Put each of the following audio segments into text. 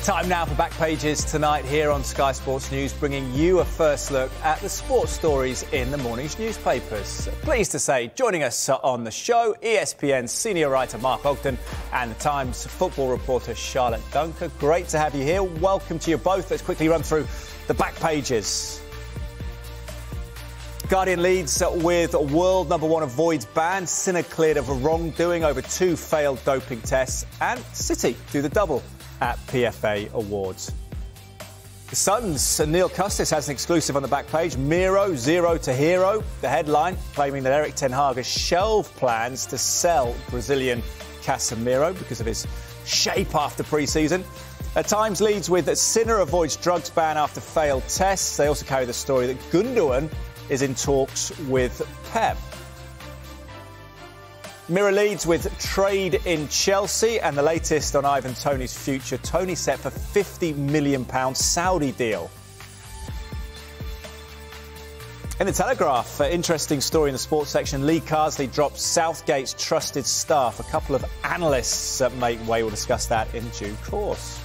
Time now for Back Pages tonight here on Sky Sports News, bringing you a first look at the sports stories in the morning's newspapers. Pleased to say, joining us on the show, ESPN senior writer Mark Ogden and the Times football reporter Charlotte Duncker. Great to have you here. Welcome to you both. Let's quickly run through the Back Pages. Guardian leads with world number one avoids ban, Sinner cleared of wrongdoing over 2 failed doping tests, and City do the double at PFA Awards. The Sun's Neil Custis has an exclusive on the back page. Miro, zero to hero. The headline claiming that Eric Ten Hag has shelved plans to sell Brazilian Casemiro because of his shape after pre-season. Times leads with Sinner avoids drugs ban after failed tests. They also carry the story that Gundogan is in talks with Pep. Mirror leads with trade in Chelsea and the latest on Ivan Toney's future. Toney set for £50 million Saudi deal. In the Telegraph, interesting story in the sports section. Lee Carsley drops Southgate's trusted staff. A couple of analysts make way. We'll discuss that in due course.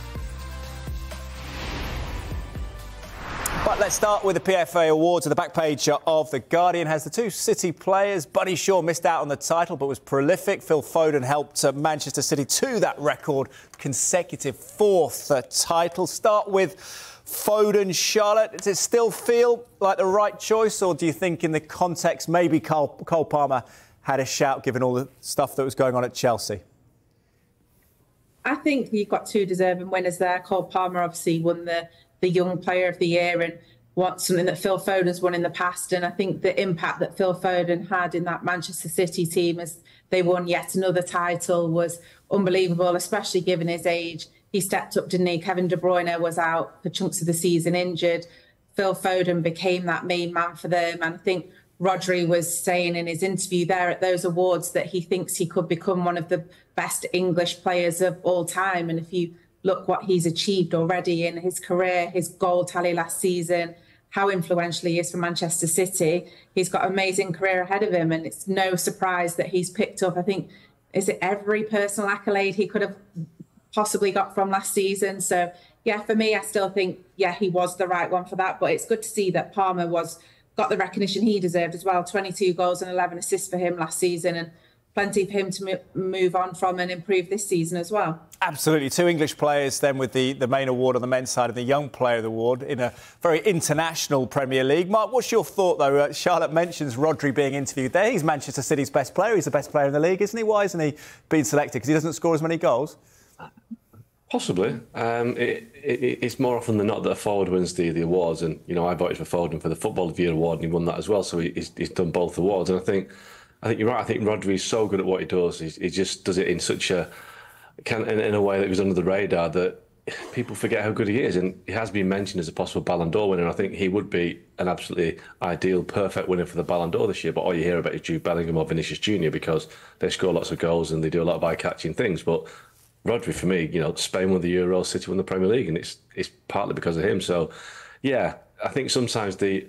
But let's start with the PFA Awards. The back page of The Guardian has the 2 City players. Bunny Shaw missed out on the title but was prolific. Phil Foden helped Manchester City to that record consecutive 4th title. Start with Foden. Charlotte, does it still feel like the right choice, or do you think in the context maybe Cole Palmer had a shout given all the stuff that was going on at Chelsea? I think you've got 2 deserving winners there. Cole Palmer obviously won the Young Player of the Year and wants something that Phil Foden's won in the past. And I think the impact that Phil Foden had in that Manchester City team as they won yet another title was unbelievable, especially given his age. He stepped up, didn't he? Kevin De Bruyne was out for chunks of the season injured. Phil Foden became that main man for them. And I think Rodri was saying in his interview there at those awards that he thinks he could become one of the best English players of all time. And if you look what he's achieved already in his career, his goal tally last season, how influential he is for Manchester City. He's got an amazing career ahead of him, and it's no surprise that he's picked up, I think, is it every personal accolade he could have possibly got from last season? So, yeah, for me, I still think, yeah, he was the right one for that. But it's good to see that Palmer got the recognition he deserved as well. 22 goals and 11 assists for him last season, and plenty for him to move on from and improve this season as well. Absolutely. 2 English players then with the main award on the men's side and the Young Player of the Award in a very international Premier League. Mark, what's your thought, though? Charlotte mentions Rodri being interviewed there. He's Manchester City's best player. He's the best player in the league, isn't he? Why isn't he being selected? Because he doesn't score as many goals? Possibly. It's more often than not that a forward wins the awards. And, you know, I voted for Foden for the Football of the Year award and he won that as well. So he's done both awards. And I think you're right. I think Rodri is so good at what he does. He just does it in such a in a way that was under the radar that people forget how good he is. And he has been mentioned as a possible Ballon d'Or winner. And I think he would be an absolutely ideal, perfect winner for the Ballon d'Or this year. But all you hear about is Jude Bellingham or Vinicius Junior because they score lots of goals and they do a lot of eye-catching things. But Rodri, for me, you know, Spain won the Euros, City won the Premier League, and it's partly because of him. So, yeah, I think sometimes the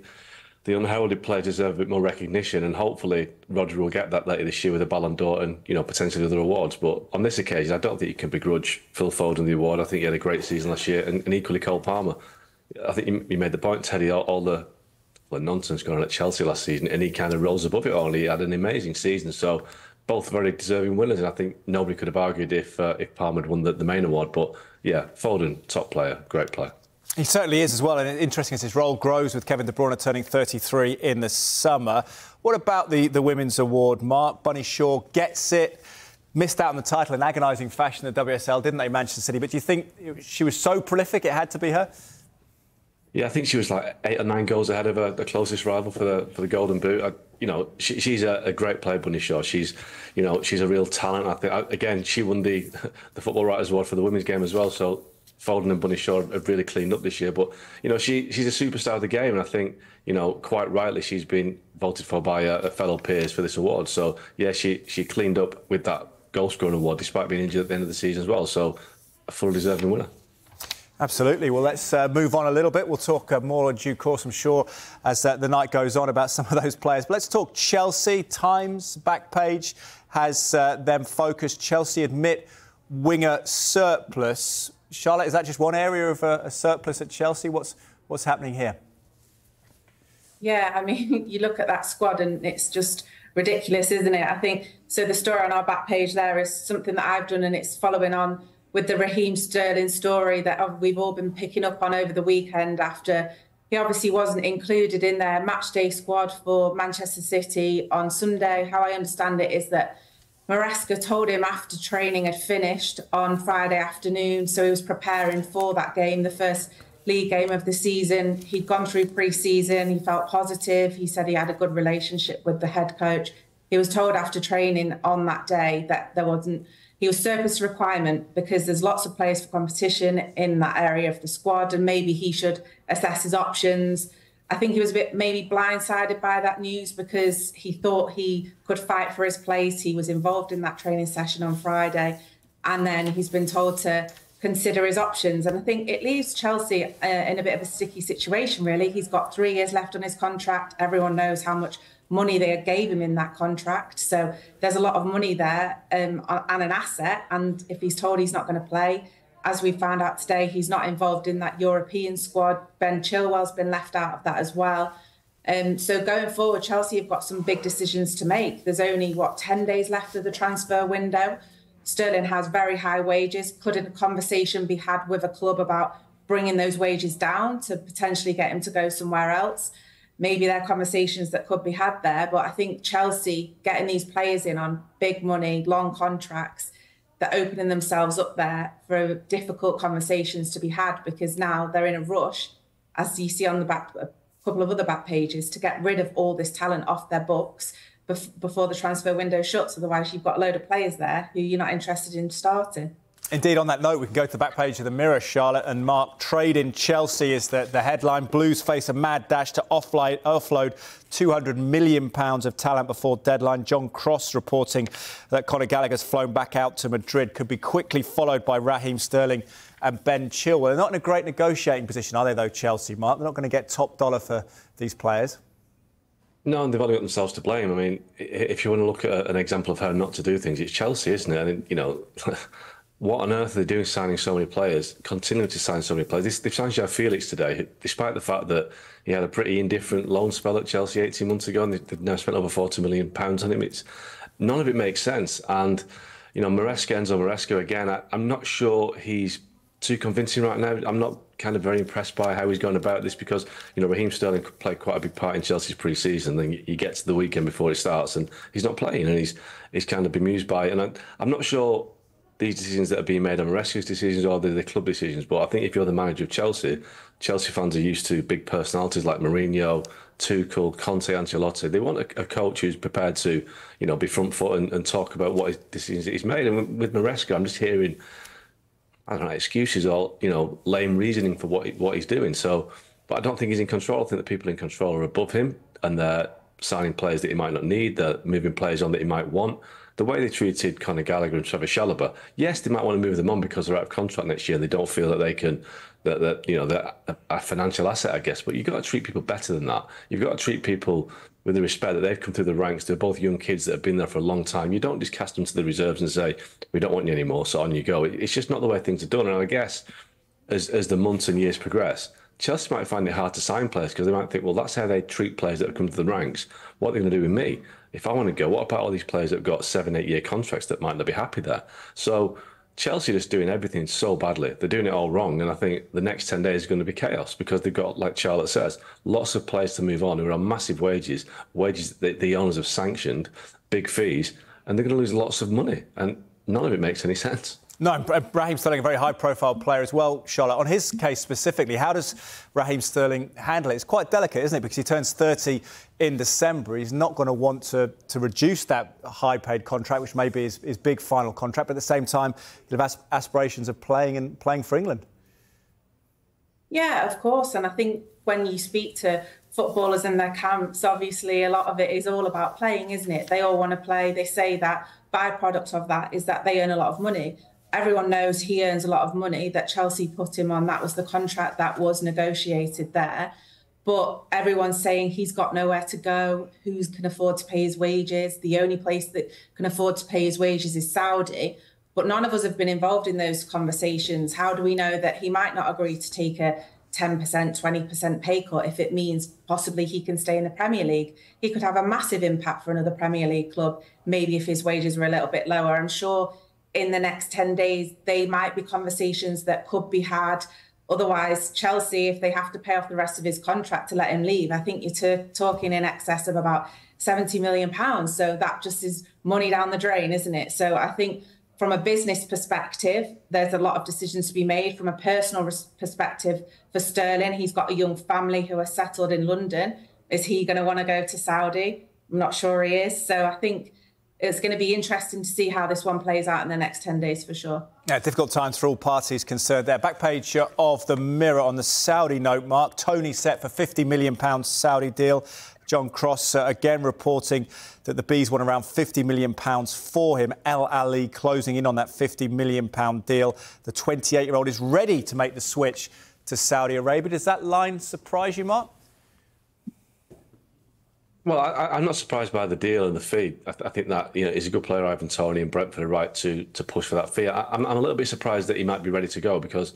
unheralded players deserve a bit more recognition, and hopefully Rodri will get that later this year with a Ballon d'Or and, you know, potentially other awards. But on this occasion, I don't think you can begrudge Phil Foden the award. I think he had a great season last year, and equally Cole Palmer. I think you made the point, Teddy, all the nonsense going on at Chelsea last season, and he kind of rose above it all. He had an amazing season, so both very deserving winners, and I think nobody could have argued if Palmer had won the main award. But yeah, Foden, top player, great player. He certainly is as well, and interesting as his role grows with Kevin De Bruyne turning 33 in the summer. What about the women's award, Mark? Bunny Shaw gets it, missed out on the title in agonising fashion in the WSL, didn't they, Manchester City? But do you think she was so prolific it had to be her? Yeah, I think she was like 8 or 9 goals ahead of the closest rival for the Golden Boot. You know, she's a great player, Bunny Shaw. She's a real talent. I think again, she won the Football Writers Award for the women's game as well. So Foden and Bunny Shaw have really cleaned up this year. But, you know, she's a superstar of the game. And I think, you know, quite rightly, she's been voted for by fellow peers for this award. So, yeah, she cleaned up with that goal-scoring award, despite being injured at the end of the season as well. So, a fully deserving winner. Absolutely. Well, let's move on a little bit. We'll talk more in due course, I'm sure, as the night goes on about some of those players. But let's talk Chelsea. Times back page has them focused. Chelsea admit winger surplus. Charlotte, is that just one area of a surplus at Chelsea? What's happening here? Yeah, I mean, you look at that squad and it's just ridiculous, isn't it? I think, so the story on our back page there is something that I've done, and it's following on with the Raheem Sterling story that we've all been picking up on over the weekend, after he obviously wasn't included in their matchday squad for Manchester City on Sunday. How I understand it is that Maresca told him after training had finished on Friday afternoon, so he was preparing for that game, the first league game of the season. He'd gone through pre-season, he felt positive, he said he had a good relationship with the head coach. He was told after training on that day that he was surplus requirement because there's lots of players for competition in that area of the squad, and maybe he should assess his options. I think he was a bit maybe blindsided by that news because he thought he could fight for his place. He was involved in that training session on Friday, and then he's been told to consider his options. And I think it leaves Chelsea in a bit of a sticky situation, really. He's got 3 years left on his contract. Everyone knows how much money they gave him in that contract. So there's a lot of money there and an asset. And if he's told he's not going to play, as we found out today, he's not involved in that European squad. Ben Chilwell's been left out of that as well. So going forward, Chelsea have got some big decisions to make. There's only, 10 days left of the transfer window. Sterling has very high wages. Could a conversation be had with a club about bringing those wages down to potentially get him to go somewhere else? Maybe there are conversations that could be had there. But I think Chelsea getting these players in on big money, long contracts, they're opening themselves up there for difficult conversations to be had, because now they're in a rush, as you see on the back, a couple of other back pages, to get rid of all this talent off their books before the transfer window shuts. Otherwise, you've got a load of players there who you're not interested in starting. Indeed, on that note, we can go to the back page of the Mirror, Charlotte and Mark. Trade in Chelsea is the headline. Blues face a mad dash to offload £200 million of talent before deadline. John Cross reporting that Conor Gallagher's flown back out to Madrid, could be quickly followed by Raheem Sterling and Ben Chilwell. They're not in a great negotiating position, are they, though, Chelsea, Mark? They're not going to get top dollar for these players. No, and they've only got themselves to blame. I mean, if you want to look at an example of how not to do things, it's Chelsea, isn't it? And, you know, what on earth are they doing signing so many players, continuing to sign so many players? They've signed Joao Felix today, despite the fact that he had a pretty indifferent loan spell at Chelsea 18 months ago, and they've now spent over £40 million on him. None of it makes sense. And, you know, Enzo Maresca, again, I'm not sure he's too convincing right now. I'm not kind of very impressed by how he's going about this, because, you know, Raheem Sterling could play quite a big part in Chelsea's pre-season. Then you get to the weekend before it starts and he's not playing, and he's kind of bemused by it. And I'm not sure these decisions that are being made are Maresca's decisions or the club decisions. But I think if you're the manager of Chelsea fans are used to big personalities like Mourinho, Tuchel, Conte, Ancelotti. They want a coach who's prepared to, you know, be front foot and talk about what his decisions he's made. And with Maresca, I'm just hearing, I don't know, excuses or, you know, lame reasoning for what he's doing. So, but I don't think he's in control. I think the people in control are above him, and they're signing players that he might not need. They're moving players on that he might want. The way they treated Conor Gallagher and Trevor Chalobah, yes, they might want to move them on because they're out of contract next year and they don't feel that they can, that you know, they're a financial asset, I guess. But you've got to treat people better than that. You've got to treat people with the respect that they've come through the ranks. They're both young kids that have been there for a long time. You don't just cast them to the reserves and say, we don't want you anymore, so on you go. It's just not the way things are done. And I guess as the months and years progress, Chelsea might find it hard to sign players because they might think, well, that's how they treat players that have come to the ranks. What are they going to do with me? If I want to go, what about all these players that have got 7-8 year contracts that might not be happy there? So Chelsea are just doing everything so badly. They're doing it all wrong. And I think the next 10 days is going to be chaos because they've got, like Charlotte says, lots of players to move on who are on massive wages that the owners have sanctioned, big fees, and they're going to lose lots of money. And none of it makes any sense. No, Raheem Sterling, a very high-profile player as well, Charlotte. On his case specifically, how does Raheem Sterling handle it? It's quite delicate, isn't it? Because he turns 30 in December. He's not going to want to reduce that high-paid contract, which may be his big final contract. But at the same time, he'll have aspirations of playing for England. Yeah, of course. And I think when you speak to footballers in their camps, obviously a lot of it is all about playing, isn't it? They all want to play. They say that byproduct of that is that they earn a lot of money. Everyone knows he earns a lot of money, that Chelsea put him on. That was the contract that was negotiated there. But everyone's saying he's got nowhere to go. Who can afford to pay his wages? The only place that can afford to pay his wages is Saudi. but none of us have been involved in those conversations. How do we know that he might not agree to take a 10%, 20% pay cut if it means possibly he can stay in the Premier League? He could have a massive impact for another Premier League club, maybe if his wages were a little bit lower. I'm sure in the next 10 days, they might be conversations that could be had. Otherwise, Chelsea, if they have to pay off the rest of his contract to let him leave, I think you're talking in excess of about £70 million. So that just is money down the drain, isn't it? So I think from a business perspective, there's a lot of decisions to be made. From a personal perspective for Sterling, he's got a young family who are settled in London. Is he going to want to go to Saudi? I'm not sure he is. So I think it's going to be interesting to see how this one plays out in the next 10 days for sure. Yeah, difficult times for all parties concerned there. Back page of the Mirror on the Saudi note, Mark. Tony set for £50 million Saudi deal. John Cross again reporting that the Bees want around £50 million for him. Al Ali closing in on that £50 million deal. The 28-year-old is ready to make the switch to Saudi Arabia. Does that line surprise you, Mark? Well, I'm not surprised by the deal and the fee. I think that he's a good player, Ivan Toney, and Brentford are right to push for that fee. I'm a little bit surprised that he might be ready to go because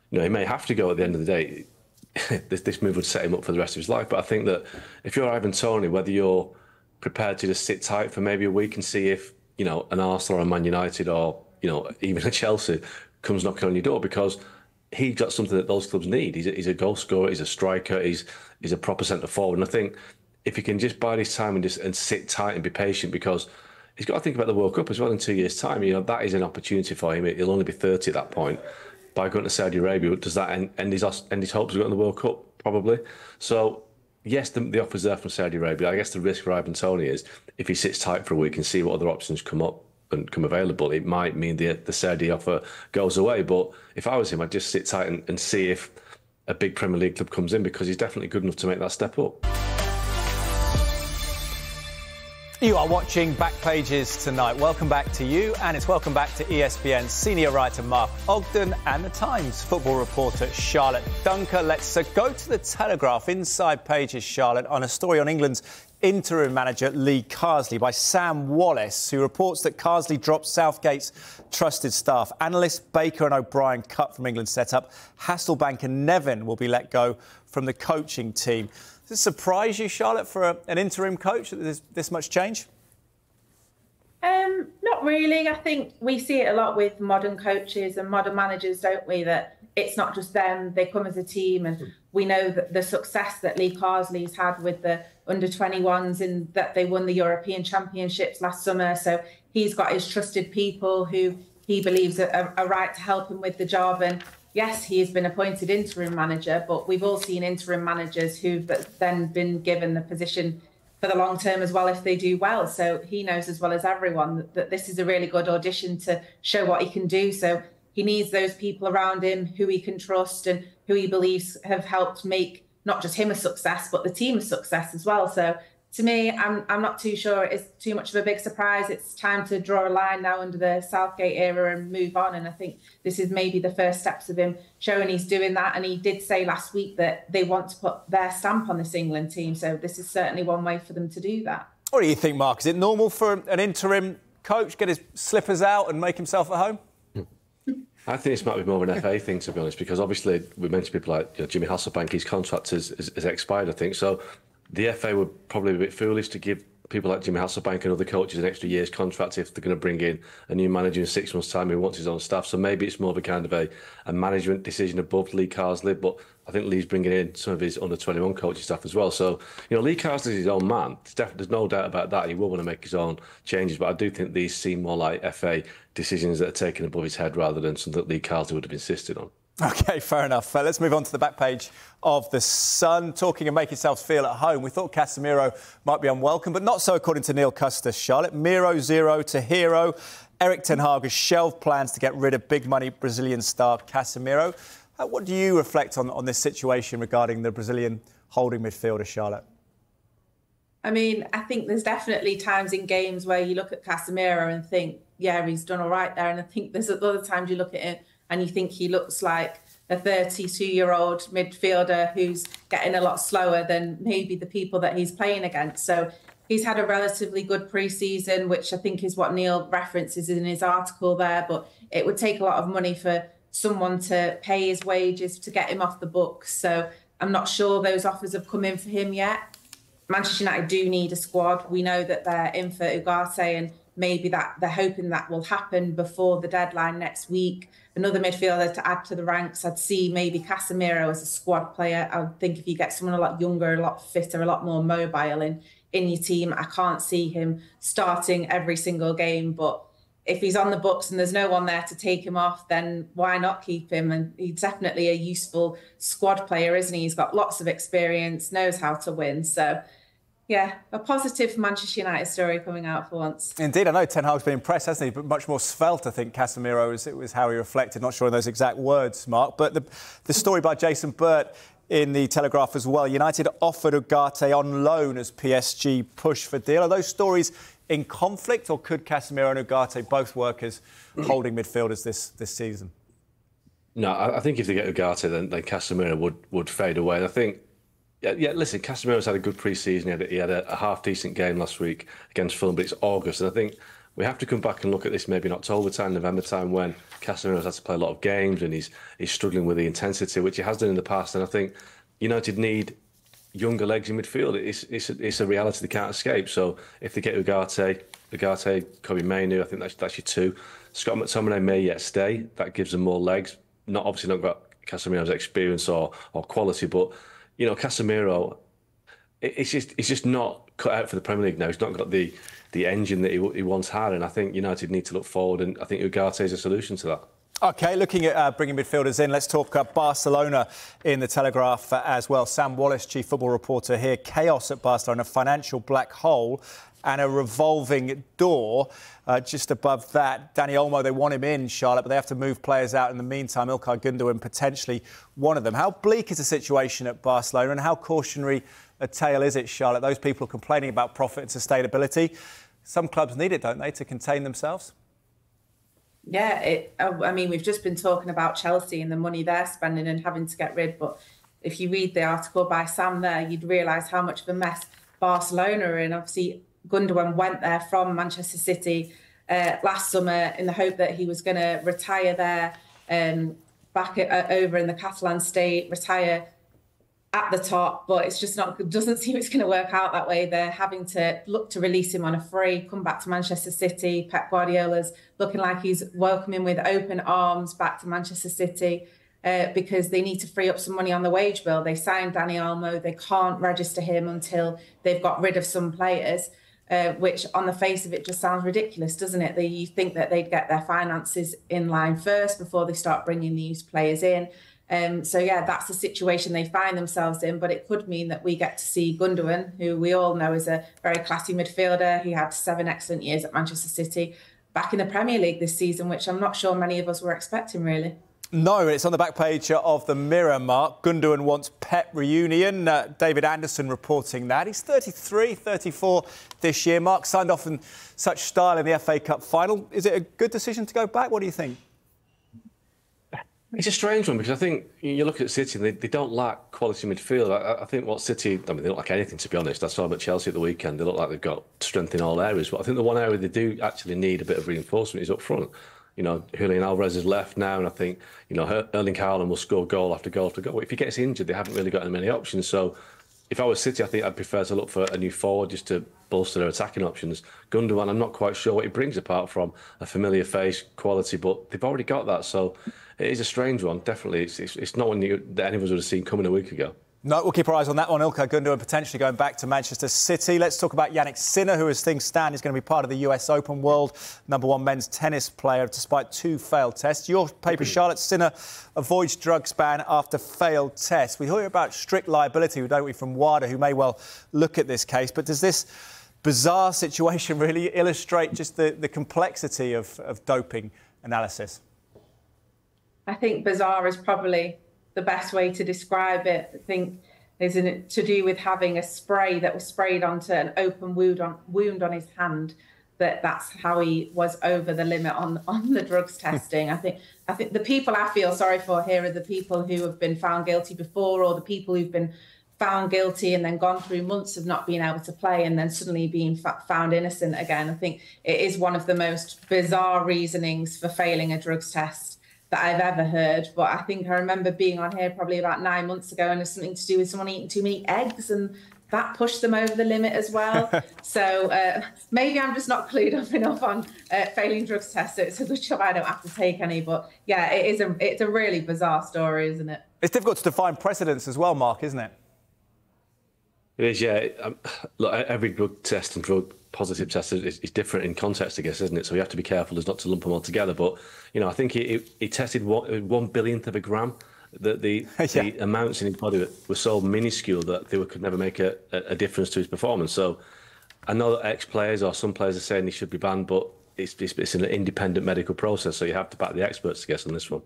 he may have to go at the end of the day. This move would set him up for the rest of his life. But I think that if you're Ivan Toney, whether you're prepared to just sit tight for maybe a week and see if an Arsenal or a Man United or even a Chelsea comes knocking on your door, because he's got something that those clubs need. He's a goal scorer, he's a striker, he's a proper centre forward. And I think if he can just bide his time and sit tight and be patient, because he's got to think about the World Cup as well in 2 years' time. That is an opportunity for him. He'll only be 30 at that point. By going to Saudi Arabia, does that end his hopes of going to the World Cup? Probably. So, yes, the offer's there from Saudi Arabia. I guess the risk for Ivan Toney is if he sits tight for a week and see what other options come up and come available, it might mean the Saudi offer goes away. But if I was him, I'd just sit tight and see if a big Premier League club comes in, because he's definitely good enough to make that step up. You are watching Back Pages tonight. Welcome back to you, and it's welcome back to ESPN senior writer Mark Ogden and the Times football reporter Charlotte Duncker. Let's go to the Telegraph inside pages, Charlotte, on a story on England's interim manager Lee Carsley by Sam Wallace, who reports that Carsley dropped Southgate's trusted staff. Analysts Baker and O'Brien cut from England's setup. Hasselbank and Nevin will be let go from the coaching team. Does it surprise you, Charlotte, for an interim coach that there's this much change? Not really. I think we see it a lot with modern coaches and modern managers, don't we? That it's not just them, they come as a team. And we know that the success that Lee Carsley's had with the under-21s and that they won the European Championships last summer. So he's got his trusted people who he believes are right to help him with the job. And yes, he has been appointed interim manager, but we've all seen interim managers who've then been given the position for the long term as well if they do well. So he knows as well as everyone that this is a really good audition to show what he can do. So he needs those people around him who he can trust and who he believes have helped make not just him a success, but the team a success as well. So to me, I'm not too sure it's too much of a big surprise. It's time to draw a line now under the Southgate era and move on. And I think this is maybe the first steps of him showing he's doing that. And he did say last week that they want to put their stamp on this England team. So this is certainly one way for them to do that. What do you think, Mark? Is it normal for an interim coach get his slippers out and make himself at home? I think this might be more of an FA thing, to be honest, because obviously we mentioned people like Jimmy Hasselbank, his contract has expired, I think. So the FA would probably be a bit foolish to give people like Jimmy Hasselbank and other coaches an extra year's contract if they're going to bring in a new manager in 6 months' time who wants his own staff. So maybe it's more of a kind of a management decision above Lee Carsley. But I think Lee's bringing in some of his under-21 coaching staff as well. So, Lee Carsley's his own man. There's no doubt about that. He will want to make his own changes. But I do think these seem more like FA decisions that are taken above his head rather than something that Lee Carsley would have insisted on. OK, fair enough. Let's move on to the back page of The Sun. Talking and make yourselves feel at home. We thought Casemiro might be unwelcome, but not so according to Neil Custis, Charlotte. Miro 0 to hero. Eric Ten Hag has shelved plans to get rid of big money Brazilian star Casemiro. What do you reflect on this situation regarding the Brazilian holding midfielder, Charlotte? I mean, I think there's definitely times in games where you look at Casemiro and think, yeah, he's done all right there. And I think there's other times you look at him and you think he looks like a 32-year-old midfielder who's getting a lot slower than maybe the people that he's playing against. So he's had a relatively good pre-season, which I think is what Neil references in his article there. But it would take a lot of money for someone to pay his wages to get him off the books. So I'm not sure those offers have come in for him yet. Manchester United do need a squad. We know that they're in for Ugarte, and maybe that they're hoping that will happen before the deadline next week. Another midfielder to add to the ranks, I'd see maybe Casemiro as a squad player. I would think if you get someone a lot younger, a lot fitter, a lot more mobile in your team, I can't see him starting every single game. But if he's on the books and there's no one there to take him off, then why not keep him? And he's definitely a useful squad player, isn't he? He's got lots of experience, knows how to win. So, yeah, a positive Manchester United story coming out for once. Indeed, I know Ten Hag's been impressed, hasn't he? But much more svelte, I think, Casemiro, it was how he reflected. Not sure in those exact words, Mark. But the story by Jason Burt in the Telegraph as well. United offered Ugarte on loan as PSG push for deal. Are those stories in conflict, or could Casemiro and Ugarte both work as holding midfielders this season? No, I think if they get Ugarte, then Casemiro would fade away. And I think, listen, Casemiro's had a good pre-season. He had a half-decent game last week against Fulham, but it's August. And I think we have to come back and look at this maybe in October time, November time, when Casemiro's had to play a lot of games and he's struggling with the intensity, which he has done in the past. And I think United need younger legs in midfield. It's a reality they can't escape. So if they get Ugarte, Kobe Mainoo, I think that's your two. Scott McTominay may yet stay. That gives them more legs. Obviously not got Casemiro's experience or quality, but Casemiro, it's just not cut out for the Premier League now. He's not got the engine that he once had, and I think United need to look forward, and I think Ugarte is a solution to that. OK, looking at bringing midfielders in, let's talk Barcelona in the Telegraph as well. Sam Wallace, chief football reporter here. Chaos at Barcelona, financial black hole and a revolving door. Just above that, Dani Olmo, they want him in, Charlotte, but they have to move players out in the meantime. İlkay Gündoğan potentially one of them. How bleak is the situation at Barcelona, and how cautionary a tale is it, Charlotte? Those people are complaining about profit and sustainability. Some clubs need it, don't they, to contain themselves? Yeah, I mean, we've just been talking about Chelsea and the money they're spending and having to get rid. But if you read the article by Sam there, you'd realise how much of a mess Barcelona are in. Obviously, Gündoğan went there from Manchester City last summer in the hope that he was going to retire there, back over in the Catalan state, retire at the top, but it's just not, doesn't seem it's going to work out that way. They're having to look to release him on a free, come back to Manchester City. Pep Guardiola's looking like he's welcoming with open arms back to Manchester City because they need to free up some money on the wage bill. They signed Dani Olmo. They can't register him until they've got rid of some players, which on the face of it just sounds ridiculous, doesn't it? You think that they'd get their finances in line first before they start bringing these players in. So, yeah, that's the situation they find themselves in. But it could mean that we get to see Gündoğan, who we all know is a very classy midfielder. He had 7 excellent years at Manchester City, back in the Premier League this season, which I'm not sure many of us were expecting, really. No, it's on the back page of the Mirror, Mark. Gündoğan wants Pep reunion. David Anderson reporting that. He's 33, 34 this year. Mark signed off in such style in the FA Cup final. Is it a good decision to go back? What do you think? It's a strange one because I think you look at City and they don't lack quality midfield. I think what City, they don't lack anything, to be honest. I saw them at Chelsea at the weekend. They look like they've got strength in all areas. But I think the one area they do actually need a bit of reinforcement is up front. Julian Alvarez is left now, and I think, Erling Haaland will score goal after goal after goal. If he gets injured, they haven't really got many options. So if I was City, I think I'd prefer to look for a new forward just to bolster their attacking options. Gündoğan, I'm not quite sure what he brings apart from a familiar face, quality, but they've already got that. So it is a strange one, definitely. It's not one that any of us would have seen coming a week ago. No, we'll keep our eyes on that one. İlkay Gündoğan potentially going back to Manchester City. Let's talk about Yannick Sinner, who, as things stand, is going to be part of the US Open world #1 men's tennis player, despite 2 failed tests. Your paper, Charlotte, Sinner avoids drugs ban after failed tests. We hear about strict liability, don't we, from WADA, who may well look at this case. But does this bizarre situation really illustrate just the complexity of doping analysis? I think bizarre is probably the best way to describe it. I think is to do with having a spray that was sprayed onto an open wound on his hand. That's how he was over the limit on the drugs testing. I think the people I feel sorry for here are the people who have been found guilty before, or the people who've been found guilty and then gone through months of not being able to play and then suddenly being found innocent again. I think it is one of the most bizarre reasonings for failing a drugs test that I've ever heard. But I think I remember being on here probably about 9 months ago, and it's something to do with someone eating too many eggs, and that pushed them over the limit as well. So maybe I'm just not clued up enough on failing drugs tests. So it's a good job I don't have to take any. But yeah, it's a really bizarre story, isn't it? It's difficult to define precedents as well, Mark, isn't it? It is, yeah. Look, every drug test and drug positive test is different in context, I guess, isn't it? So you have to be careful as not to lump them all together. But, you know, I think he tested 1 billionth of a gram. The amounts in his body were so minuscule that they could never make a difference to his performance. So I know that ex-players or some players are saying he should be banned, but it's an independent medical process, so you have to back the experts, I guess, on this one.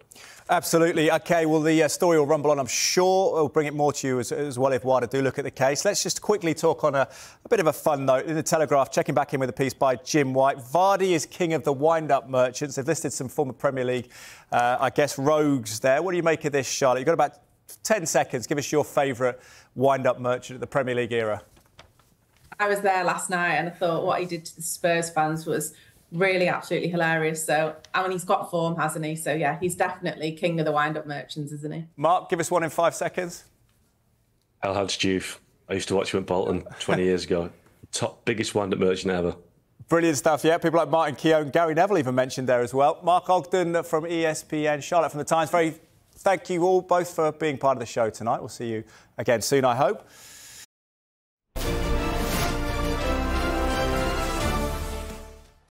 Absolutely. OK, well, the story will rumble on, I'm sure. We'll bring it more to you as well if Wada do look at the case. Let's just quickly talk on a bit of a fun note. In the Telegraph, checking back in with a piece by Jim White. Vardy is king of the wind-up merchants. They've listed some former Premier League, I guess, rogues there. What do you make of this, Charlotte? You've got about 10 seconds. Give us your favourite wind-up merchant of the Premier League era. I was there last night and I thought what he did to the Spurs fans was really absolutely hilarious. So, I mean, he's got form, hasn't he? So, yeah, he's definitely king of the wind-up merchants, isn't he? Mark, give us one in 5 seconds. El Hadj Diouf. I used to watch him at Bolton 20 years ago. Biggest wind-up merchant ever. Brilliant stuff, yeah. People like Martin Keown, Gary Neville even mentioned there as well. Mark Ogden from ESPN, Charlotte from The Times. Thank you all both for being part of the show tonight. We'll see you again soon, I hope.